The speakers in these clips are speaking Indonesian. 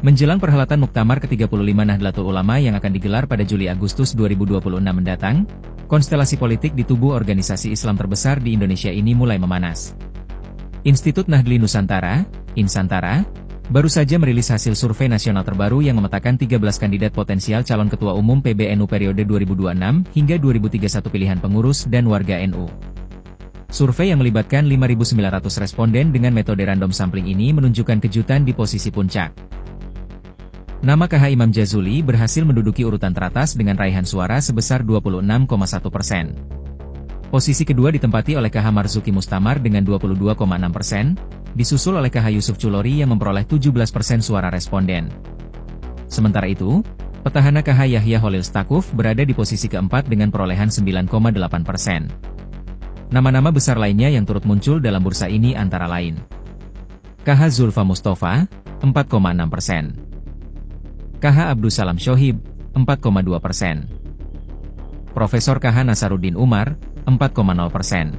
Menjelang perhelatan Muktamar ke-35 Nahdlatul Ulama yang akan digelar pada Juli-Agustus 2026 mendatang, konstelasi politik di tubuh organisasi Islam terbesar di Indonesia ini mulai memanas. Institut Nahdli Nusantara, Insantara, baru saja merilis hasil survei nasional terbaru yang memetakan 13 kandidat potensial calon Ketua Umum PBNU periode 2026 hingga 2031 pilihan pengurus dan warga NU. Survei yang melibatkan 5.900 responden dengan metode random sampling ini menunjukkan kejutan di posisi puncak. Nama KH Imam Jazuli berhasil menduduki urutan teratas dengan raihan suara sebesar 26,1%. Posisi kedua ditempati oleh KH Marzuki Mustamar dengan 22,6%, disusul oleh KH Yusuf Chulori yang memperoleh 17% suara responden. Sementara itu, petahana KH Yahya Holil Stakuf berada di posisi keempat dengan perolehan 9,8%. Nama-nama besar lainnya yang turut muncul dalam bursa ini antara lain KH Zulfa Mustafa, 4,6%. KH Abdus Salam Shohib, 4,2%. Profesor KH Nasaruddin Umar, 4,0%.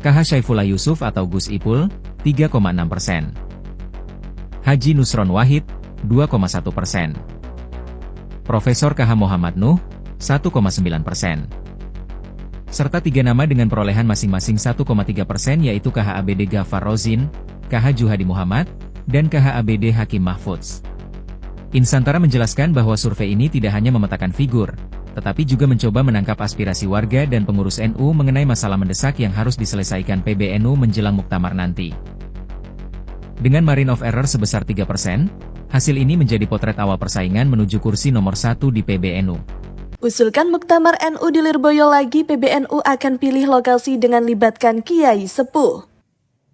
KH Syaifullah Yusuf atau Gus Ipul, 3,6%. Haji Nusron Wahid, 2,1%. Profesor KH Muhammad Nuh, 1,9%. Serta 3 nama dengan perolehan masing-masing 1,3% yaitu KH ABD Ghaffar Rozin, KH Juhadi Muhammad, dan KH ABD Hakim Mahfudz. Insantara menjelaskan bahwa survei ini tidak hanya memetakan figur, tetapi juga mencoba menangkap aspirasi warga dan pengurus NU mengenai masalah mendesak yang harus diselesaikan PBNU menjelang Muktamar nanti. Dengan margin of error sebesar 3%, hasil ini menjadi potret awal persaingan menuju kursi nomor 1 di PBNU. Usulkan Muktamar NU di Lirboyo lagi, PBNU akan pilih lokasi dengan libatkan Kiai Sepuh.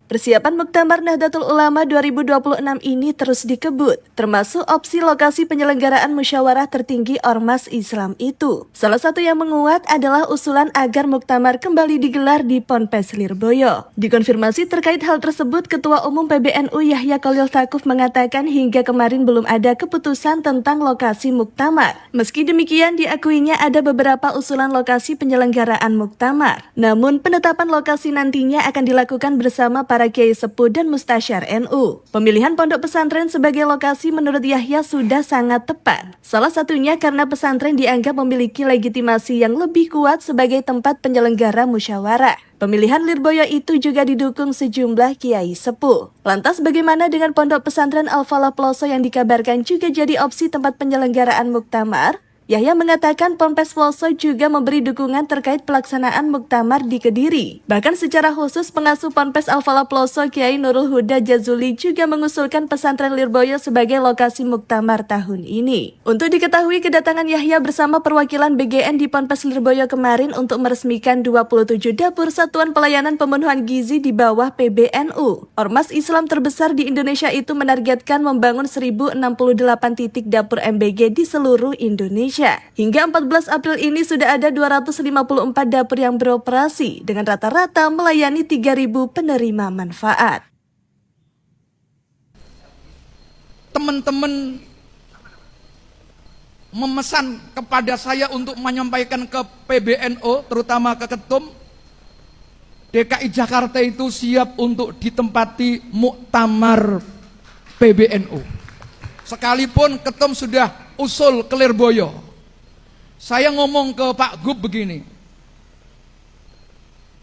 Persiapan Muktamar Nahdlatul Ulama 2026 ini terus dikebut, termasuk opsi lokasi penyelenggaraan musyawarah tertinggi Ormas Islam itu. Salah satu yang menguat adalah usulan agar Muktamar kembali digelar di Ponpes Lirboyo. Dikonfirmasi terkait hal tersebut, Ketua Umum PBNU Yahya Holil Stakuf mengatakan hingga kemarin belum ada keputusan tentang lokasi Muktamar. Meski demikian, diakuinya ada beberapa usulan lokasi penyelenggaraan Muktamar. Namun, penetapan lokasi nantinya akan dilakukan bersama para Kiai Sepuh dan Mustasyar NU. Pemilihan pondok pesantren sebagai lokasi menurut Yahya sudah sangat tepat. Salah satunya karena pesantren dianggap memiliki legitimasi yang lebih kuat sebagai tempat penyelenggara musyawarah. Pemilihan Lirboyo itu juga didukung sejumlah Kiai Sepuh. Lantas bagaimana dengan pondok pesantren Al-Falah Ploso yang dikabarkan juga jadi opsi tempat penyelenggaraan Muktamar? Yahya mengatakan Ponpes Ploso juga memberi dukungan terkait pelaksanaan Muktamar di Kediri. Bahkan secara khusus pengasuh Ponpes Al-Falah Ploso Kiai Nurul Huda Jazuli juga mengusulkan pesantren Lirboyo sebagai lokasi Muktamar tahun ini. Untuk diketahui, kedatangan Yahya bersama perwakilan BGN di Ponpes Lirboyo kemarin untuk meresmikan 27 dapur Satuan Pelayanan Pemenuhan Gizi di bawah PBNU. Ormas Islam terbesar di Indonesia itu menargetkan membangun 1068 titik dapur MBG di seluruh Indonesia. Hingga 14 April ini sudah ada 254 dapur yang beroperasi dengan rata-rata melayani 3.000 penerima manfaat. Teman-teman memesan kepada saya untuk menyampaikan ke PBNU, terutama ke Ketum, DKI Jakarta itu siap untuk ditempati Muktamar PBNU. Sekalipun Ketum sudah usul ke Lirboyo. Saya ngomong ke Pak Gub begini,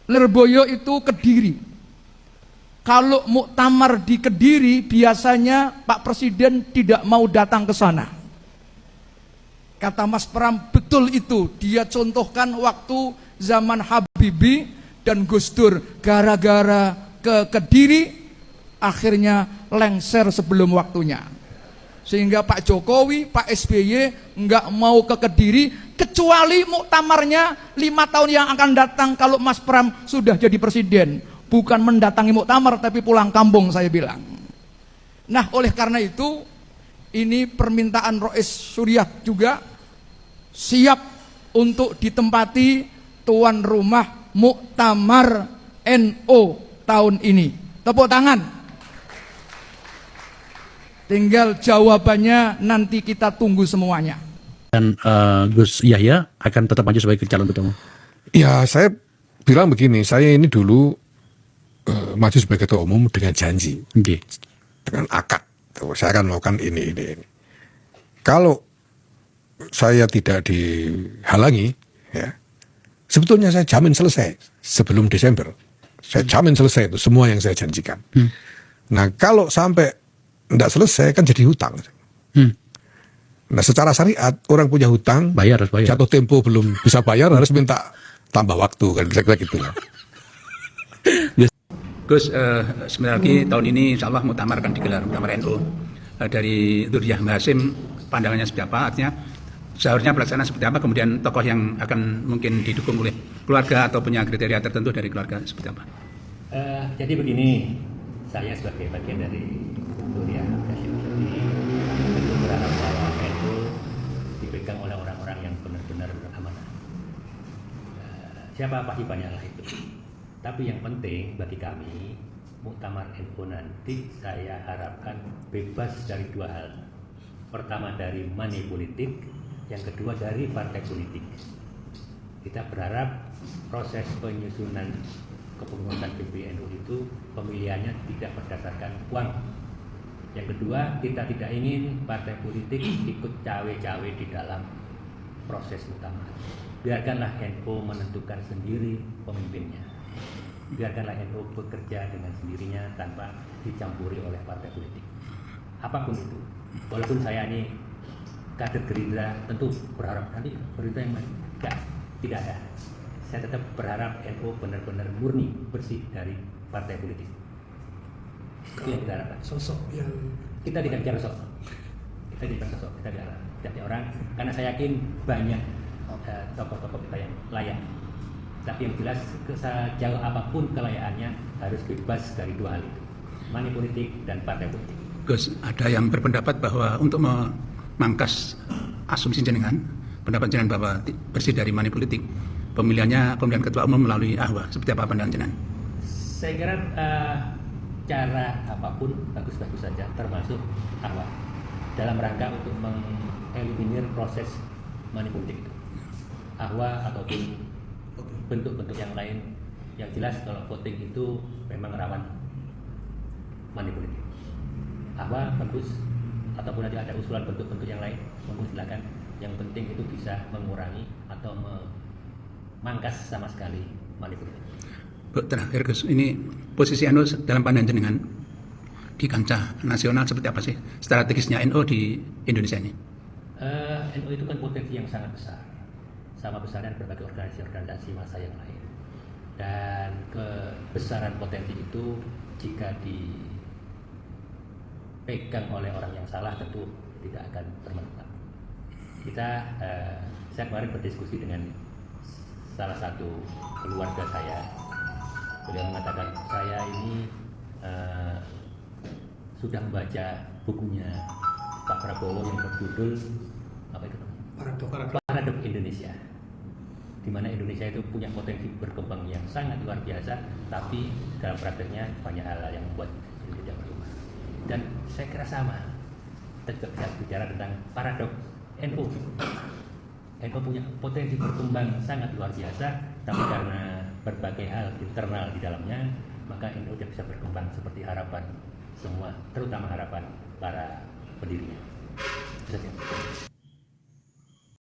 Lirboyo itu Kediri. Kalau Muktamar di Kediri, biasanya Pak Presiden tidak mau datang ke sana. Kata Mas Pram, betul itu. Dia contohkan waktu zaman Habibie dan Gus Dur. Gara-gara ke Kediri, akhirnya lengser sebelum waktunya. Sehingga Pak Jokowi, Pak SBY nggak mau ke Kediri, kecuali muktamarnya 5 tahun yang akan datang kalau Mas Pram sudah jadi presiden. Bukan mendatangi muktamar, tapi pulang kampung, saya bilang. Nah, oleh karena itu, ini permintaan Rois Suriah juga siap untuk ditempati tuan rumah Muktamar NU tahun ini. Tepuk tangan. Tinggal jawabannya nanti kita tunggu semuanya. Dan Gus Yahya akan tetap maju sebagai calon ketua umum. Ya, saya bilang begini, saya ini dulu maju sebagai ketua umum dengan janji, dengan akad. saya akan melakukan ini. Kalau saya tidak dihalangi, ya, sebetulnya saya jamin selesai sebelum Desember. Saya jamin selesai itu semua yang saya janjikan. Nah, kalau sampai tidak selesai kan jadi hutang. Nah, secara syariat orang punya hutang, Harus bayar. jatuh tempo belum bisa bayar harus minta tambah waktu kan, kira-kira gitu lah. Gus, sebentar lagi tahun ini insya Allah muktamar akan digelar, muktamar NU. Dari Dzurriyyah Mbah Hasyim pandangannya seperti apa, artinya seharusnya pelaksanaan seperti apa, kemudian tokoh yang akan mungkin didukung oleh keluarga atau punya kriteria tertentu dari keluarga seperti apa? Jadi begini, saya sebagai bagian dari Dzurriyyah Mbah Hasyim ini tentu berharap bahwa NU dipegang oleh orang-orang yang benar-benar amanah. Siapa pasti banyaklah itu. Tapi yang penting bagi kami, muktamar NU nanti saya harapkan bebas dari dua hal. Pertama dari money politik, yang kedua dari partai politik. Kita berharap proses penyusunan kepengurusan PBNU itu pemilihannya tidak berdasarkan uang. Yang kedua, kita tidak ingin partai politik ikut cawe-cawe di dalam proses muktamar. Biarkanlah NU menentukan sendiri pemimpinnya. Biarkanlah NU bekerja dengan sendirinya tanpa dicampuri oleh partai politik. Apapun itu, walaupun saya ini kader Gerindra, tentu berharap nanti Gerindra yang main. Tidak ada. Saya tetap berharap NU benar-benar murni, bersih dari partai politik. Itu yang kita harapkan. Sosok yang Kita tidak bicara sosok. Kita bicara setiap orang. Karena saya yakin banyak tokoh-tokoh kita yang layak. Tapi yang jelas sejauh apapun kelayakannya harus bebas dari dua hal itu, money politik dan partai politik. Gus, ada yang berpendapat bahwa untuk memangkas asumsi jenengan, pendapat jenengan bahwa bersih dari money politik, pemilihan ketua umum melalui ahwa, seperti apa pandangan jenengan? Saya kira cara apapun bagus-bagus saja, termasuk ahwa, dalam rangka untuk mengeliminir proses money politik itu. Ahwa ataupun bentuk-bentuk yang lain, yang jelas kalau voting itu memang rawan money politik. Ahwa bagus, ataupun nanti ada usulan bentuk-bentuk yang lain, monggo silakan. Yang penting itu bisa mengurangi atau memangkas sama sekali money politik. Terakhir Gus, ini posisi NU dalam pandangan jenengan di kancah nasional seperti apa sih strategisnya NU di Indonesia ini? NU itu kan potensi yang sangat besar, sama besarnya berbagai organisasi massa yang lain. Dan kebesaran potensi itu jika dipegang oleh orang yang salah tentu tidak akan bermanfaat. Saya kemarin berdiskusi dengan salah satu keluarga saya. Beliau mengatakan, saya ini sudah membaca bukunya Pak Prabowo yang berjudul apa itu? Paradok Indonesia. Di mana Indonesia itu punya potensi berkembang yang sangat luar biasa, tapi dalam prakteknya banyak hal yang membuat Indonesia berkembang. Dan saya kira sama. Kita juga bisa bicara tentang paradoks NU. NU punya potensi berkembang sangat luar biasa, tapi karena berbagai hal internal di dalamnya, maka NU tidak bisa berkembang seperti harapan semua, terutama harapan para pendirinya. Itu saja.